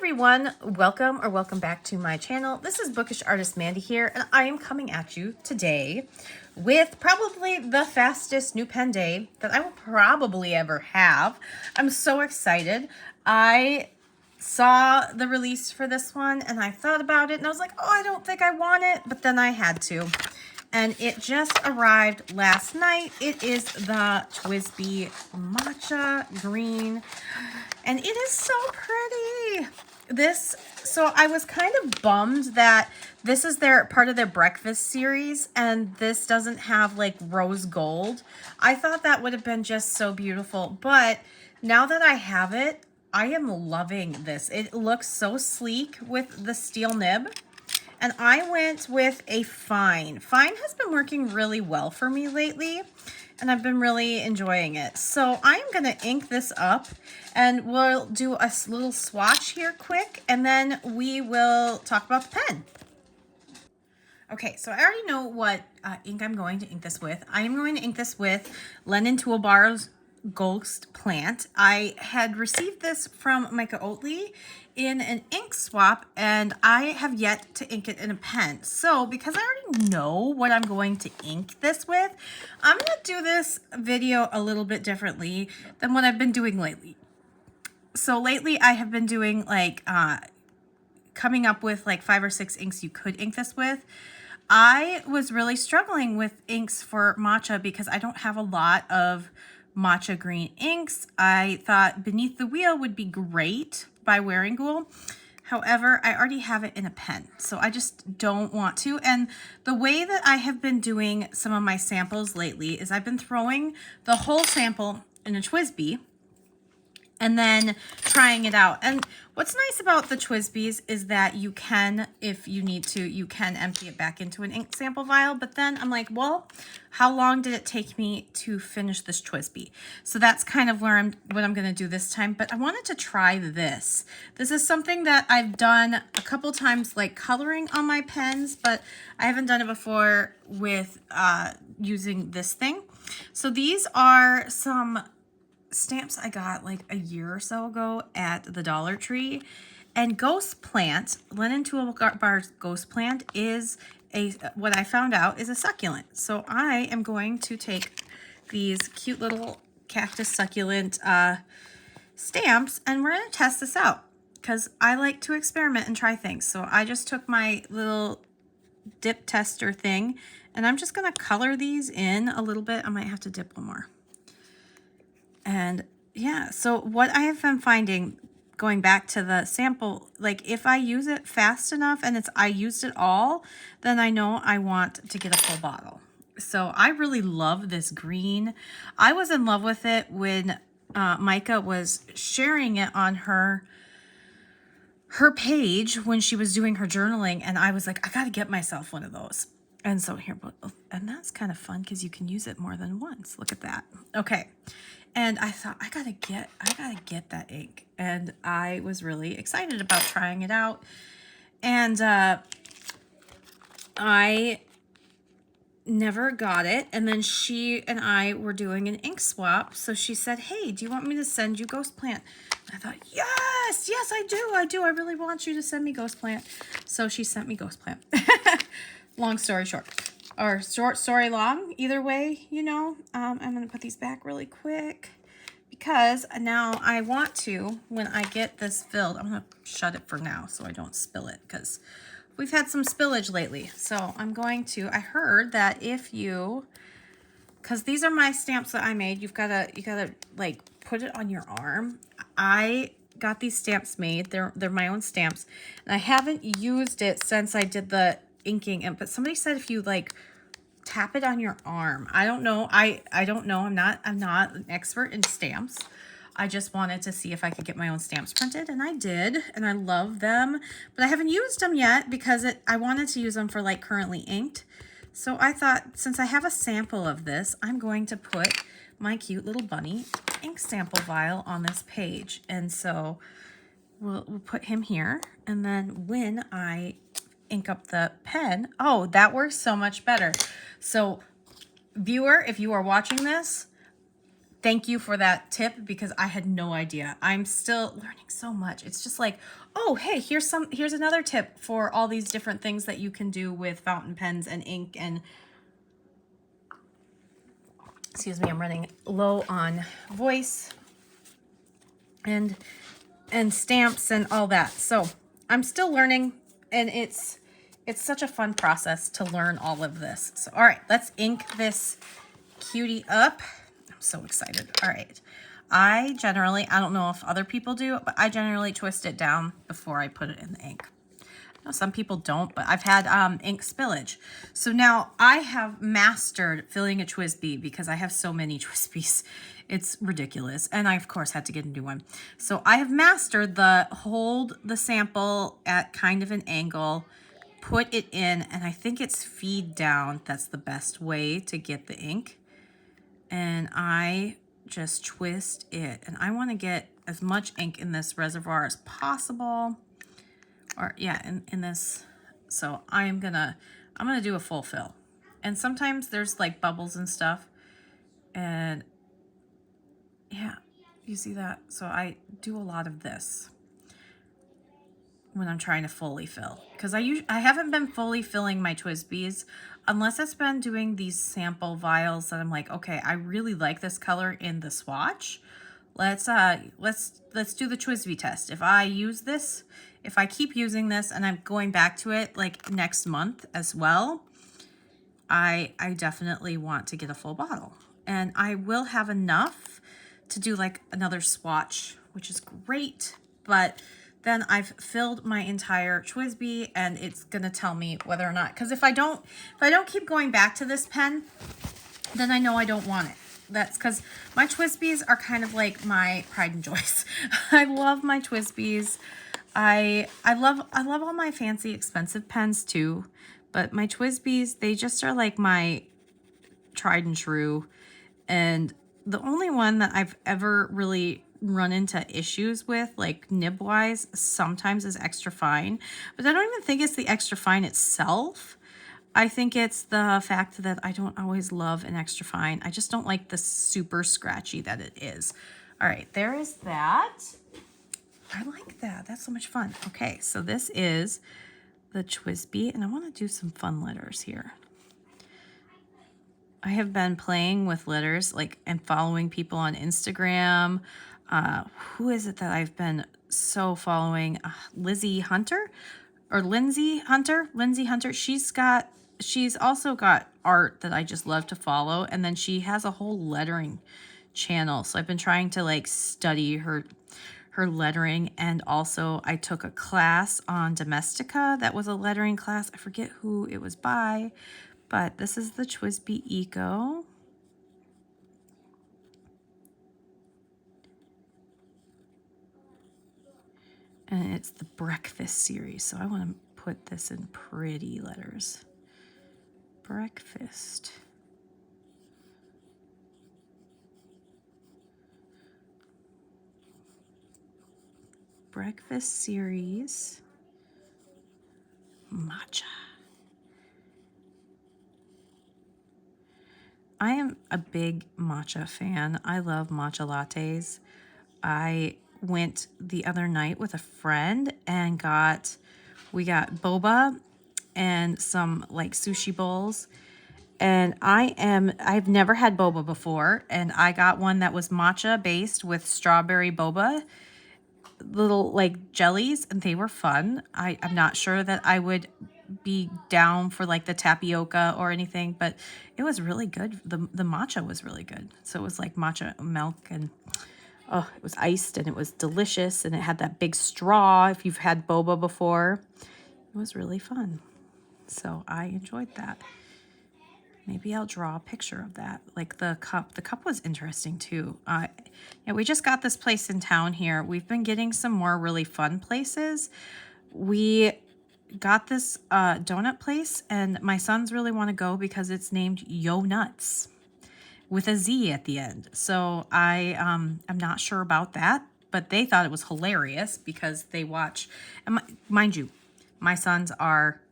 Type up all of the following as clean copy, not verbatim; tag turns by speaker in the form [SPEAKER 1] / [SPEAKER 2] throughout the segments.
[SPEAKER 1] everyone, welcome back to my channel. This is Bookish Artist Mandy here, and I am coming at you today with probably the fastest new pen day that I will probably ever have. I'm so excited. I saw the release for this one and I thought about it and I was like, oh, I don't think I want it, but then I had to. And it just arrived last night. It is the TWSBI Matcha Green. And it is so pretty. So I was kind of bummed that this is part of their breakfast series and this doesn't have like rose gold. I thought that would have been just so beautiful. But now that I have it, I am loving this. It looks so sleek with the steel nib. And I went with a fine. Fine has been working really well for me lately, and I've been really enjoying it. So I'm going to ink this up, and we'll do a little swatch here quick, and then we will talk about the pen. Okay, so I already know what ink I'm going to ink this with. I am going to ink this with Lennon Toolbar's Ghost Plant. I had received this from Micah Oatley in an ink swap, and I have yet to ink it in a pen. So because I already know what I'm going to ink this with, I'm going to do this video a little bit differently than what I've been doing lately. So lately I have been doing like coming up with like 5 or 6 inks you could ink this with. I was really struggling with inks for matcha because I don't have a lot of matcha green inks. I thought Beneath the Wheel would be great by Wearing Ghoul. However, I already have it in a pen, so I just don't want to. And the way that I have been doing some of my samples lately is I've been throwing the whole sample in a TWSBI and then trying it out. And what's nice about the TWSBIs is that you can, if you need to, you can empty it back into an ink sample vial. But then I'm like, well, how long did it take me to finish this TWSBI? So that's kind of what I'm going to do this time. But I wanted to try this. This is something that I've done a couple times, like coloring on my pens, but I haven't done it before with using this thing. So these are some stamps I got like a year or so ago at the Dollar Tree. And Ghost Plant, Lennon Toolbar's Ghost Plant is what I found out is a succulent. So I am going to take these cute little cactus succulent stamps and we're going to test this out because I like to experiment and try things. So I just took my little dip tester thing and I'm just going to color these in a little bit. I might have to dip one more. And yeah, so what I have been finding, going back to the sample, like if I use it fast enough and I used it all, then I know I want to get a full bottle. So I really love this green. I was in love with it when Micah was sharing it on her page when she was doing her journaling, and I was like, I gotta get myself one of those. And so here, and that's kind of fun because you can use it more than once. Look at that. Okay. And I thought, I gotta get that ink. And I was really excited about trying it out. And I never got it. And then she and I were doing an ink swap. So she said, hey, do you want me to send you Ghost Plant? And I thought, yes, I do. I really want you to send me Ghost Plant. So she sent me Ghost Plant. Long story short. Or short story long, either way, you know. I'm going to put these back really quick because now I want to, when I get this filled, I'm going to shut it for now so I don't spill it because we've had some spillage lately. So I'm going to, I heard that if you, because these are my stamps that I made, you gotta like put it on your arm. I got these stamps made. They're my own stamps. And I haven't used it since I did the inking, but somebody said if you like tap it on your arm. I don't know. I don't know. I'm not an expert in stamps. I just wanted to see if I could get my own stamps printed, and I did, and I love them, but I haven't used them yet because I wanted to use them for like currently inked. So I thought, since I have a sample of this, I'm going to put my cute little bunny ink sample vial on this page. And so we'll put him here, and then when I ink up the pen, oh, that works so much better. So viewer, if you are watching this, thank you for that tip because I had no idea. I'm still learning so much. It's just like, oh, hey, here's another tip for all these different things that you can do with fountain pens and ink and, excuse me, I'm running low on voice and stamps and all that. So I'm still learning, and it's such a fun process to learn all of this. So, all right, let's ink this cutie up. I'm so excited. All right. I don't know if other people do, but I generally twist it down before I put it in the ink. Now, some people don't, but I've had ink spillage. So now I have mastered filling a TWSBI because I have so many TWSBIs. It's ridiculous. And I, of course, had to get a new one. So I have mastered the hold the sample at kind of an angle, put it in, and I think it's feed down. That's the best way to get the ink. And I just twist it. And I want to get as much ink in this reservoir as possible. Or yeah, in this. So I'm gonna do a full fill. And sometimes there's like bubbles and stuff. And yeah, you see that? So I do a lot of this when I'm trying to fully fill. Because I haven't been fully filling my TWSBIs unless it's been doing these sample vials that I'm like, okay, I really like this color in the swatch. Let's do the TWSBI test. If I use this, if I keep using this and I'm going back to it like next month as well, I definitely want to get a full bottle. And I will have enough to do like another swatch, which is great. But then I've filled my entire TWSBI and it's gonna tell me whether or not, because if I don't keep going back to this pen, then I know I don't want it. That's because my TWSBIs are kind of like my pride and joys. I love my TWSBIs. I love all my fancy expensive pens too, but my TWSBIs, they just are like my tried and true. And the only one that I've ever really run into issues with, like nib wise, sometimes is extra fine, but I don't even think it's the extra fine itself. I think it's the fact that I don't always love an extra fine. I just don't like the super scratchy that it is. All right, there is that. I like that. That's so much fun. Okay, so this is the TWSBI, and I want to do some fun letters here. I have been playing with letters, like, and following people on Instagram. Who is it that I've been so following? Lindsay Hunter. She's also got art that I just love to follow. And then she has a whole lettering channel. So I've been trying to like study her lettering. And also I took a class on Domestica. That was a lettering class. I forget who it was by, but this is the TWSBI ECO. And it's the breakfast series. So I want to put this in pretty letters. Breakfast. Breakfast series. Matcha. I am a big matcha fan. I love matcha lattes. I went the other night with a friend and we got boba and some like sushi bowls. And I've never had boba before, and I got one that was matcha based with strawberry boba, little like jellies, and they were fun. I'm not sure that I would be down for like the tapioca or anything, but it was really good. The matcha was really good. So it was like matcha milk, and oh, it was iced and it was delicious, and it had that big straw. If you've had boba before, it was really fun. So I enjoyed that. Maybe I'll draw a picture of that. Like the cup. The cup was interesting too. Yeah, we just got this place in town here. We've been getting some more really fun places. We got this donut place, and my sons really want to go because it's named Yo Nuts with a Z at the end. So I'm not sure about that, but they thought it was hilarious because they watch, and mind you, my sons are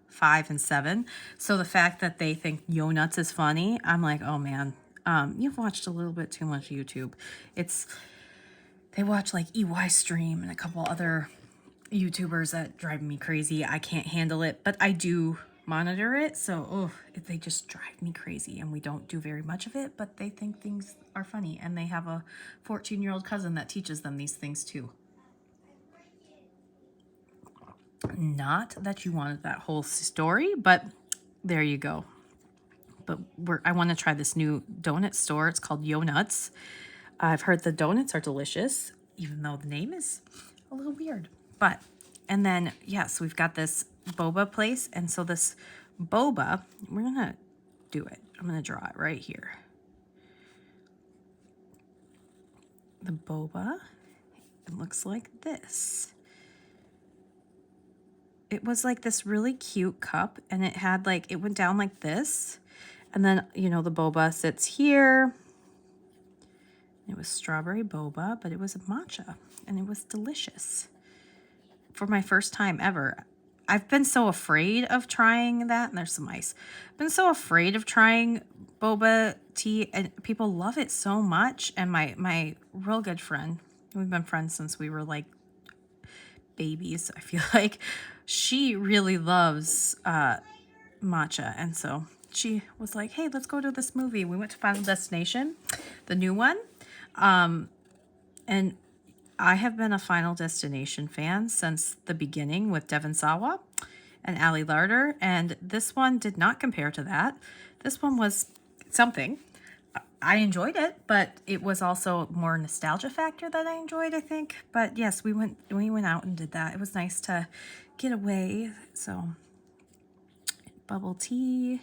[SPEAKER 1] 5 and 7. So the fact that they think Yo Nuts is funny, I'm like, oh man, You've watched a little bit too much YouTube. They watch like EY Stream and a couple other YouTubers that drive me crazy. I can't handle it, but I do monitor it. So, they just drive me crazy, and we don't do very much of it, but they think things are funny, and they have a 14-year-old cousin that teaches them these things too. Not that you wanted that whole story, but there you go. But I want to try this new donut store. It's called Yo Nuts. I've heard the donuts are delicious, even though the name is a little weird. But, and then, yes, we've got this boba place. And so this boba, we're going to do it. I'm going to draw it right here. The boba, it looks like this. It was like this really cute cup, and it had like, it went down like this. And then, you know, the boba sits here. It was strawberry boba, but it was a matcha, and it was delicious. For my first time ever. I've been so afraid of trying that, and there's some ice. I've been so afraid of trying boba tea, and people love it so much. And my real good friend, we've been friends since we were like babies, I feel like, she really loves matcha, and so she was like, hey, let's go to this movie. We went to Final Destination, the new one. And I have been a Final Destination fan since the beginning with Devon Sawa and Ali Larder, and this one did not compare to that. This one was something. I enjoyed it, but it was also more nostalgia factor that I enjoyed, I think. But yes, we went out and did that. It was nice to get away. So, bubble tea.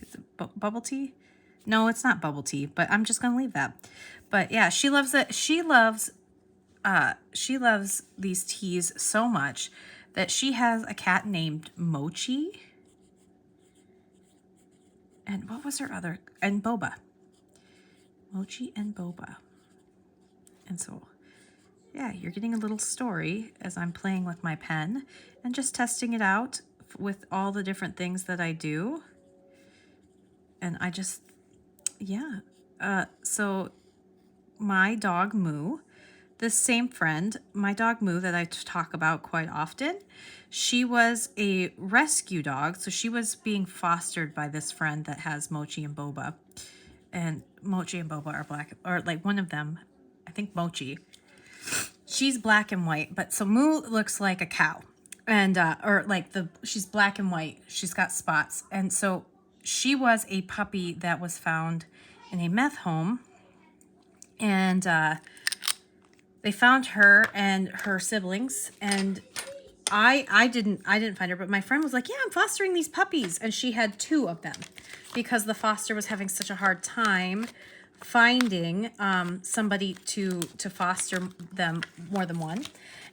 [SPEAKER 1] Is it bubble tea? No, it's not bubble tea, but I'm just gonna leave that. But yeah, she loves it. She loves these teas so much that she has a cat named Mochi. And what was her other? And Boba. Mochi and Boba. And so, yeah, you're getting a little story as I'm playing with my pen and just testing it out with all the different things that I do. And I just, yeah. So my dog Moo, this same friend, my dog Moo that I talk about quite often, she was a rescue dog. So she was being fostered by this friend that has Mochi and Boba. And Mochi and Boba are black, or like one of them, I think Mochi. She's black and white, but so Moo looks like a cow. And, she's black and white. She's got spots. And so she was a puppy that was found in a meth home. And they found her and her siblings, and I didn't find her, but my friend was like, yeah, I'm fostering these puppies, and she had 2 of them because the foster was having such a hard time finding somebody to foster them, more than one.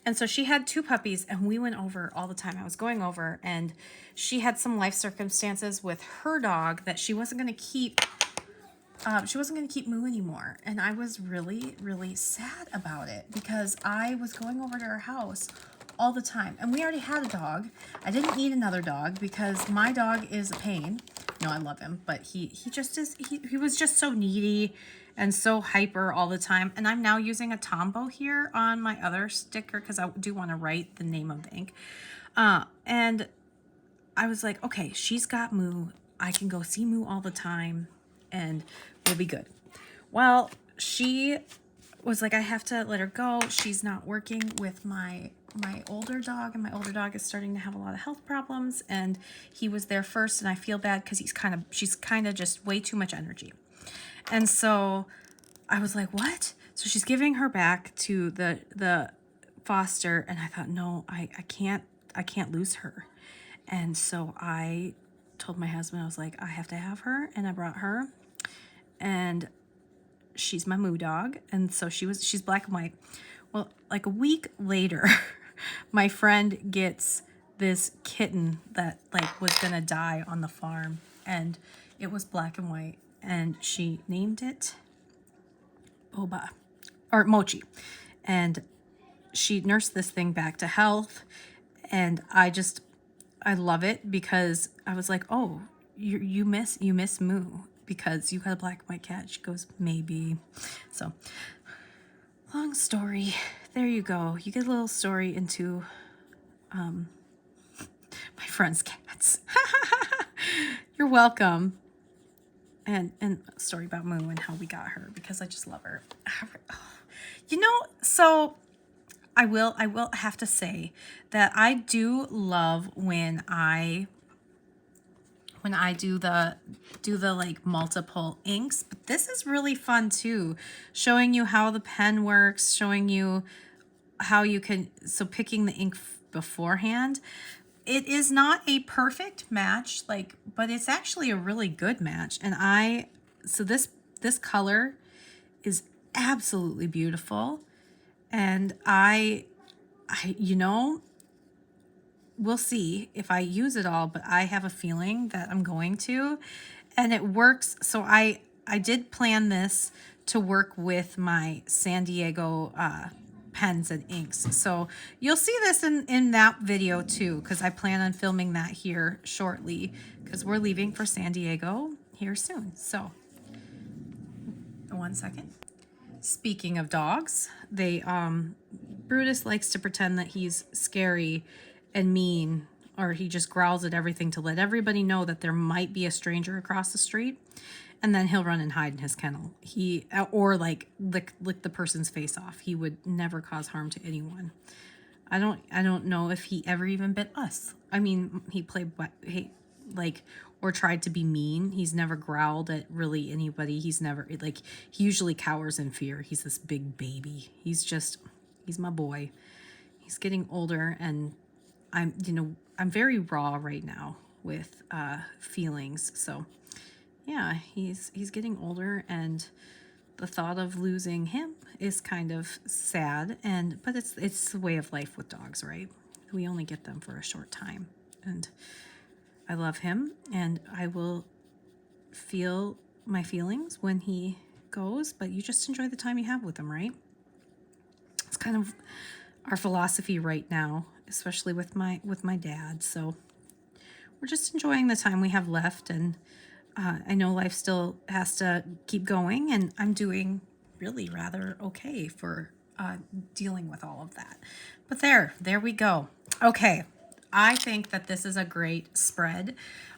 [SPEAKER 1] And so she had 2 puppies, and we went over all the time. I was going over, and she had some life circumstances with her dog that she wasn't going to keep. She wasn't going to keep Moo anymore. And I was really, really sad about it because I was going over to her house all the time. And we already had a dog. I didn't need another dog because my dog is a pain. No, I love him, but he just is, he was just so needy and so hyper all the time. And I'm now using a Tombow here on my other sticker because I do want to write the name of the ink. And I was like, okay, she's got Moo. I can go see Moo all the time and we'll be good. Well, she was like, I have to let her go. She's not working with my older dog, and my older dog is starting to have a lot of health problems, and he was there first, and I feel bad because she's kind of just way too much energy. And so I was like, what? So she's giving her back to the foster, and I thought, no, I can't lose her. And so I told my husband, I was like, I have to have her, and I brought her, and she's my Moo dog, and so she's black and white. Well, like a week later, my friend gets this kitten that like was gonna die on the farm, and it was black and white, and she named it Boba, or Mochi, and she nursed this thing back to health, and I love it because I was like, oh, you miss Moo because you got a black and white cat. She goes, maybe. So long story. There you go. You get a little story into my friend's cats. You're welcome. And a story about Moo and how we got her, because I just love her. You know, so I will have to say that I do love when I do the like multiple inks, but this is really fun too, showing you how the pen works, showing you how you can, so picking the ink beforehand. It is not a perfect match, like, but it's actually a really good match. And so this color is absolutely beautiful. And I, you know, we'll see if I use it all, but I have a feeling that I'm going to, and it works. So I did plan this to work with my San Diego, pens and inks. So you'll see this in that video too, because I plan on filming that here shortly, because we're leaving for San Diego here soon. So 1 second. Speaking of dogs, Brutus likes to pretend that he's scary and mean, or he just growls at everything to let everybody know that there might be a stranger across the street. And then he'll run and hide in his kennel. Or like lick the person's face off. He would never cause harm to anyone. I don't know if he ever even bit us. I mean, he or tried to be mean. He's never growled at really anybody. He's never, like, he usually cowers in fear. He's this big baby. He's my boy. He's getting older, and I'm very raw right now with feelings. So yeah, he's getting older, and the thought of losing him is kind of sad, but it's the way of life with dogs, right? We only get them for a short time, and I love him, and I will feel my feelings when he goes, but you just enjoy the time you have with him, right? It's kind of our philosophy right now, especially with my dad. So we're just enjoying the time we have left, and I know life still has to keep going, and I'm doing really rather okay for dealing with all of that. But there we go. Okay, I think that this is a great spread.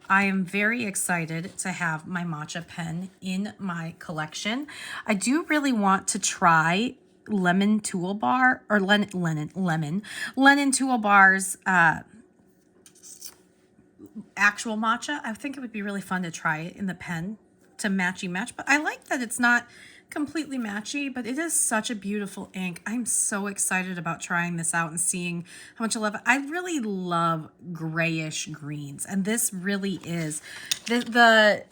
[SPEAKER 1] I am very excited to have my matcha pen in my collection. I do really want to try Lemon Toolbar, or Lennon Toolbar's actual matcha. I think it would be really fun to try it in the pen to matchy match, but I like that it's not completely matchy, but it is such a beautiful ink. I'm so excited about trying this out and seeing how much I love it. I really love grayish greens, and this really is. The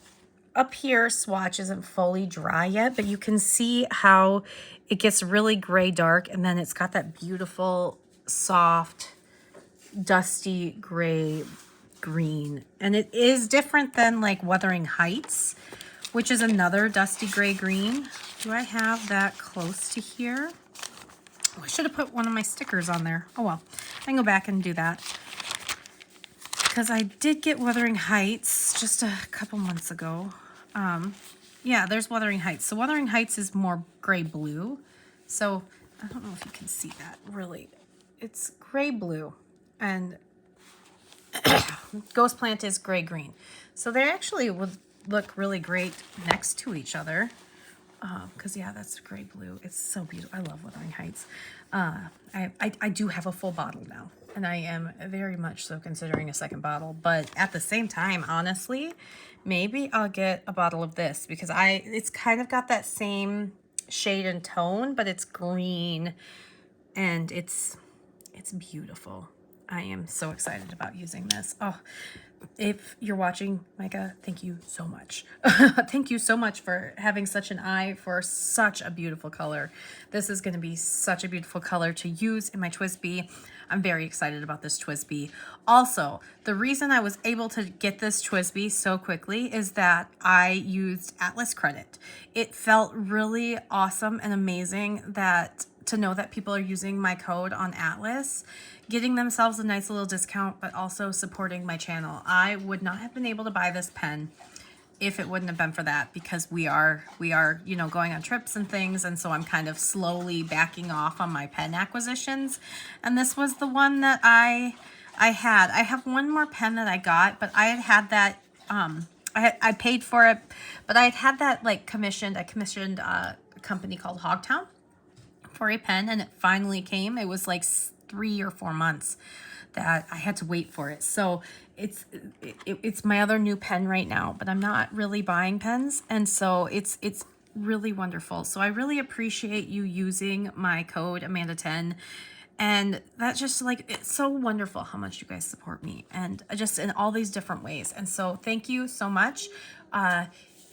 [SPEAKER 1] up here swatch isn't fully dry yet, but you can see how it gets really gray dark, and then it's got that beautiful soft dusty gray green, and it is different than like Wuthering Heights, which is another dusty gray green. Do I have that close to here? Oh, I should have put one of my stickers on there. Oh well, I can go back and do that, because I did get Wuthering Heights just a couple months ago. Yeah, there's Wuthering Heights. So Wuthering Heights is more gray blue. So I don't know if you can see that really. It's gray blue, and Ghost Plant is gray green. So they actually would look really great next to each other. Because yeah, that's gray blue. It's so beautiful. I love Wuthering Heights. I do have a full bottle now, and I am very much so considering a second bottle. But at the same time, honestly, maybe I'll get a bottle of this, because it's kind of got that same shade and tone, but it's green, and it's beautiful. I am so excited about using this. Oh, if you're watching, Micah, thank you so much. Thank you so much for having such an eye for such a beautiful color. This is going to be such a beautiful color to use in my TWSBI. I'm very excited about this TWSBI. Also, the reason I was able to get this TWSBI so quickly is that I used Atlas credit. It felt really awesome and amazing that to know that people are using my code on Atlas, getting themselves a nice little discount, but also supporting my channel. I would not have been able to buy this pen if it wouldn't have been for that, because we are, you know, going on trips and things. And so I'm kind of slowly backing off on my pen acquisitions. And this was the one that I had. I have one more pen that I got, but I had that, I paid for it, but I had that like commissioned. I commissioned a company called Hogtown for a pen, and it finally came. It was like 3 or 4 months that I had to wait for it. So it's my other new pen right now, but I'm not really buying pens, and so it's really wonderful. So I really appreciate you using my code Amanda10. And that's just like, it's so wonderful how much you guys support me, and just in all these different ways. And so thank you so much.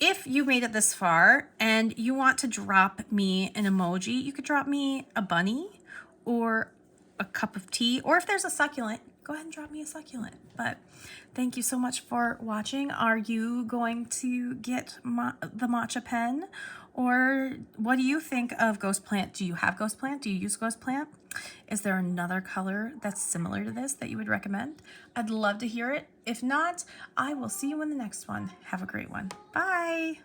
[SPEAKER 1] If you made it this far and you want to drop me an emoji, you could drop me a bunny or a cup of tea, or if there's a succulent, go ahead and drop me a succulent. But thank you so much for watching. Are you going to get the matcha pen? Or what do you think of Ghost Plant? Do you have Ghost Plant? Do you use Ghost Plant? Is there another color that's similar to this that you would recommend? I'd love to hear it. If not, I will see you in the next one. Have a great one. Bye.